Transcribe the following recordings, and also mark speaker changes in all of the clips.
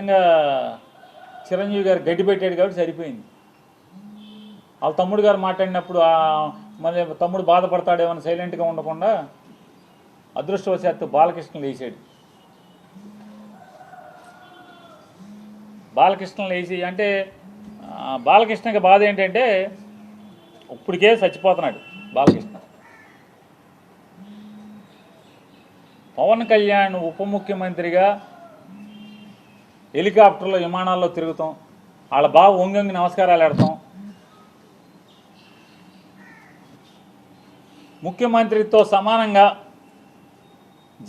Speaker 1: ఖచ్చితంగా చిరంజీవి గారు గడ్డి పెట్టాడు కాబట్టి సరిపోయింది. వాళ్ళ తమ్ముడు గారు మాట్లాడినప్పుడు మళ్ళీ తమ్ముడు బాధపడతాడేమని సైలెంట్గా ఉండకుండా అదృష్టవశాత్తు బాలకృష్ణ లేచాడు. బాలకృష్ణ లేచి అంటే బాలకృష్ణకి బాధ ఏంటంటే ఇప్పటికే చచ్చిపోతున్నాడు బాలకృష్ణ. పవన్ కళ్యాణ్ ఉప ముఖ్యమంత్రిగా హెలికాప్టర్లో విమానాల్లో తిరుగుతాం, వాళ్ళ బావ వంగి నమస్కారాలు పెడతాం, ముఖ్యమంత్రితో సమానంగా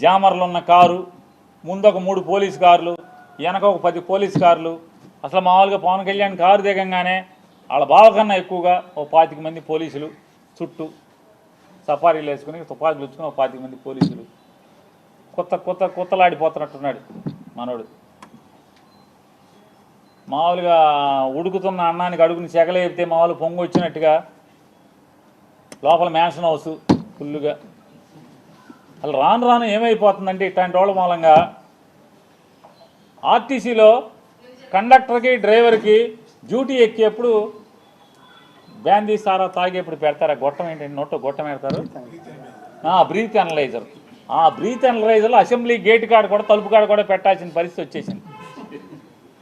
Speaker 1: జామర్లు ఉన్న కారు, ముందొక 3 పోలీస్ కార్లు, వెనక ఒక 10 పోలీస్ కార్లు. అసలు మామూలుగా పవన్ కళ్యాణ్ కారు దిగంగానే వాళ్ళ బావ కన్నా ఎక్కువగా ఓ 25 మంది పోలీసులు చుట్టూ సఫారీలు వేసుకుని తుపాకులు వచ్చుకుని ఓ 25 మంది పోలీసులు. కొత్తలాడిపోతున్నట్టున్నాడు మనోడు. మామూలుగా ఉడుకుతున్న అన్నానికి అడుగుని చెగలేపితే మామూలు పొంగు వచ్చినట్టుగా లోపల మ్యాన్షన్ హౌస్ ఫుల్లుగా. అసలు రాను ఏమైపోతుందంటే ఇట్లాంటి వాళ్ళ మూలంగా ఆర్టీసీలో కండక్టర్కి డ్రైవర్కి డ్యూటీ ఎక్కేప్పుడు బ్యాందీ సారా తాగేప్పుడు పెడతారు. ఆ గొట్టం ఏంటంటే నోట్లో గొట్టం పెడతారు, బ్రీత్ అనలైజర్. ఆ బ్రీత్ అనలైజర్లో అసెంబ్లీ గేట్ కాడ కూడా తలుపు కాడ కూడా పెట్టాల్సిన పరిస్థితి వచ్చేసింది.